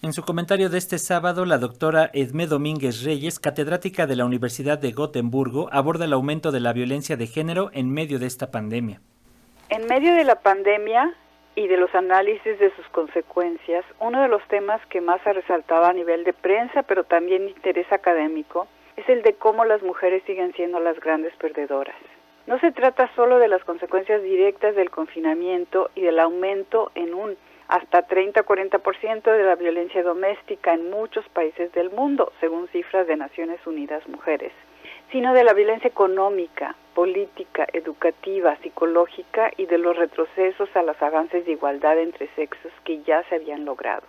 En su comentario de este sábado, la doctora Edmé Domínguez Reyes, catedrática de la Universidad de Gotemburgo, aborda el aumento de la violencia de género en medio de esta pandemia. En medio de la pandemia y de los análisis de sus consecuencias, uno de los temas que más ha resaltado a nivel de prensa, pero también de interés académico, es el de cómo las mujeres siguen siendo las grandes perdedoras. No se trata solo de las consecuencias directas del confinamiento y del aumento en un hasta 30-40% de la violencia doméstica en muchos países del mundo, según cifras de Naciones Unidas Mujeres, sino de la violencia económica, política, educativa, psicológica y de los retrocesos a los avances de igualdad entre sexos que ya se habían logrado.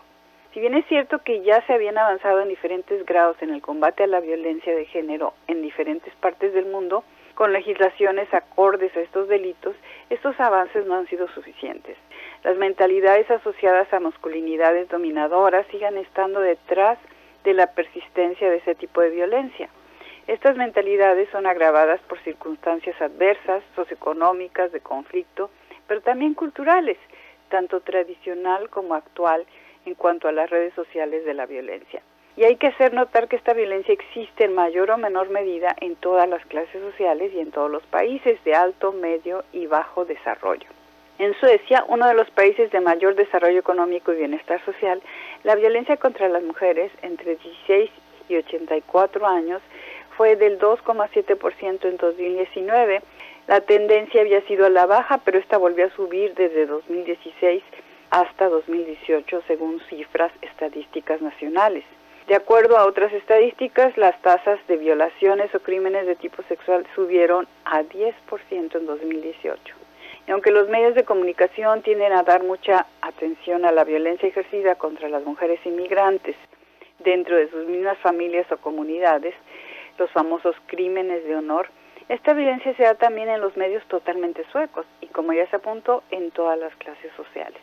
Si bien es cierto que ya se habían avanzado en diferentes grados en el combate a la violencia de género en diferentes partes del mundo, con legislaciones acordes a estos delitos, estos avances no han sido suficientes. Las mentalidades asociadas a masculinidades dominadoras siguen estando detrás de la persistencia de ese tipo de violencia. Estas mentalidades son agravadas por circunstancias adversas, socioeconómicas, de conflicto, pero también culturales, tanto tradicional como actual, en cuanto a las redes sociales de la violencia. Y hay que hacer notar que esta violencia existe en mayor o menor medida en todas las clases sociales y en todos los países de alto, medio y bajo desarrollo. En Suecia, uno de los países de mayor desarrollo económico y bienestar social, la violencia contra las mujeres entre 16 y 84 años fue del 2,7% en 2019. La tendencia había sido a la baja, pero esta volvió a subir desde 2016 hasta 2018, según cifras estadísticas nacionales. De acuerdo a otras estadísticas, las tasas de violaciones o crímenes de tipo sexual subieron a 10% en 2018. Y aunque los medios de comunicación tienden a dar mucha atención a la violencia ejercida contra las mujeres inmigrantes dentro de sus mismas familias o comunidades, los famosos crímenes de honor, esta violencia se da también en los medios totalmente suecos y, como ya se apuntó, en todas las clases sociales.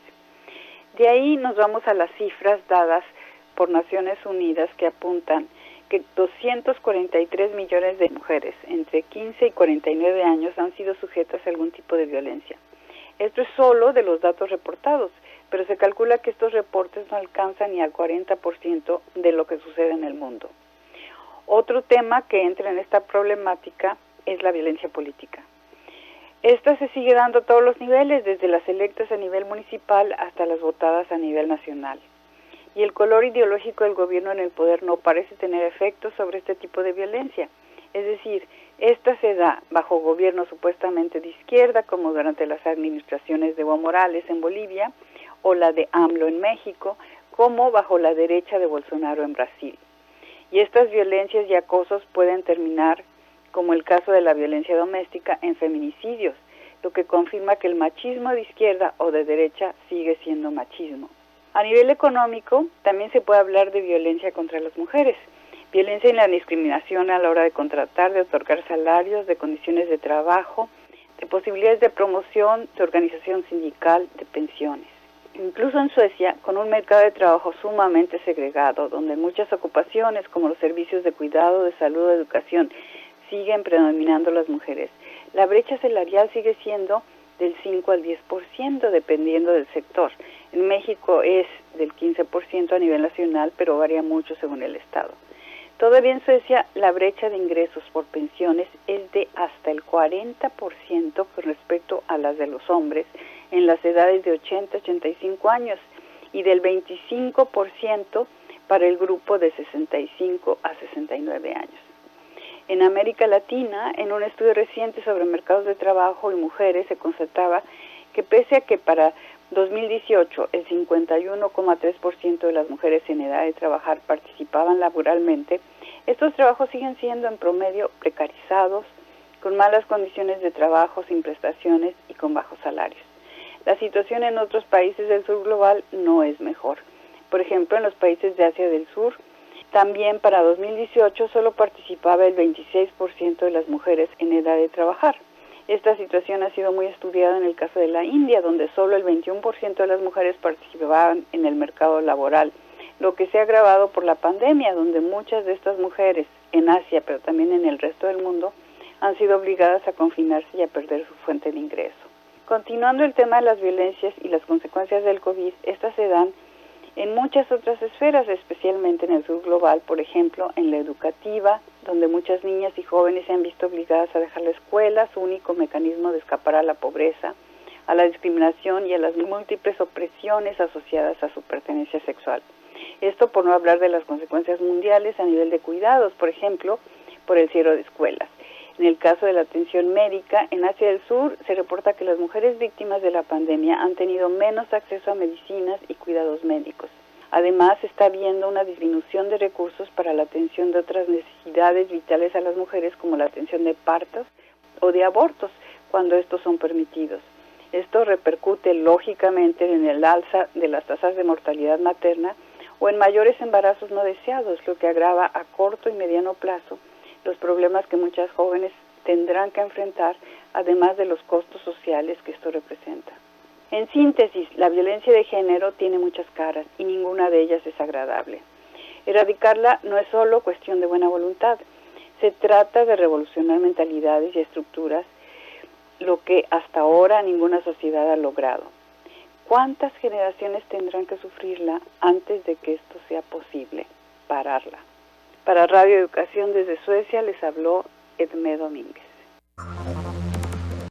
De ahí nos vamos a las cifras dadas por Naciones Unidas que apuntan que 243 millones de mujeres entre 15 y 49 años han sido sujetas a algún tipo de violencia. Esto es solo de los datos reportados, pero se calcula que estos reportes no alcanzan ni al 40% de lo que sucede en el mundo. Otro tema que entra en esta problemática es la violencia política. Esta se sigue dando a todos los niveles, desde las electas a nivel municipal hasta las votadas a nivel nacional. Y el color ideológico del gobierno en el poder no parece tener efectos sobre este tipo de violencia. Es decir, esta se da bajo gobiernos supuestamente de izquierda, como durante las administraciones de Evo Morales en Bolivia, o la de AMLO en México, como bajo la derecha de Bolsonaro en Brasil. Y estas violencias y acosos pueden terminar, como el caso de la violencia doméstica, en feminicidios, lo que confirma que el machismo de izquierda o de derecha sigue siendo machismo. A nivel económico, también se puede hablar de violencia contra las mujeres, violencia en la discriminación a la hora de contratar, de otorgar salarios, de condiciones de trabajo, de posibilidades de promoción, de organización sindical, de pensiones. Incluso en Suecia, con un mercado de trabajo sumamente segregado, donde muchas ocupaciones como los servicios de cuidado, de salud o educación siguen predominando las mujeres, la brecha salarial sigue siendo del 5 al 10%, dependiendo del sector. En México es del 15% a nivel nacional, pero varía mucho según el estado. Todavía en Suecia, la brecha de ingresos por pensiones es de hasta el 40% con respecto a las de los hombres en las edades de 80 a 85 años y del 25% para el grupo de 65 a 69 años. En América Latina, en un estudio reciente sobre mercados de trabajo y mujeres, se constataba que pese a que para 2018 el 51,3% de las mujeres en edad de trabajar participaban laboralmente, estos trabajos siguen siendo en promedio precarizados, con malas condiciones de trabajo, sin prestaciones y con bajos salarios. La situación en otros países del sur global no es mejor. Por ejemplo, en los países de Asia del Sur, también para 2018 solo participaba el 26% de las mujeres en edad de trabajar. Esta situación ha sido muy estudiada en el caso de la India, donde solo el 21% de las mujeres participaban en el mercado laboral, lo que se ha agravado por la pandemia, donde muchas de estas mujeres en Asia, pero también en el resto del mundo, han sido obligadas a confinarse y a perder su fuente de ingreso. Continuando el tema de las violencias y las consecuencias del COVID, estas se dan En muchas otras esferas, especialmente en el sur global, por ejemplo, en la educativa, donde muchas niñas y jóvenes se han visto obligadas a dejar la escuela, su único mecanismo de escapar a la pobreza, a la discriminación y a las múltiples opresiones asociadas a su pertenencia sexual. Esto por no hablar de las consecuencias mundiales a nivel de cuidados, por ejemplo, por el cierre de escuelas. En el caso de la atención médica, en Asia del Sur se reporta que las mujeres víctimas de la pandemia han tenido menos acceso a medicinas y cuidados médicos. Además, está habiendo una disminución de recursos para la atención de otras necesidades vitales a las mujeres, como la atención de partos o de abortos, cuando estos son permitidos. Esto repercute lógicamente en el alza de las tasas de mortalidad materna o en mayores embarazos no deseados, lo que agrava a corto y mediano plazo los problemas que muchas jóvenes tendrán que enfrentar, además de los costos sociales que esto representa. En síntesis, la violencia de género tiene muchas caras y ninguna de ellas es agradable. Erradicarla no es solo cuestión de buena voluntad, se trata de revolucionar mentalidades y estructuras, lo que hasta ahora ninguna sociedad ha logrado. ¿Cuántas generaciones tendrán que sufrirla antes de que esto sea posible? Pararla. Para Radio Educación desde Suecia les habló Edmé Domínguez.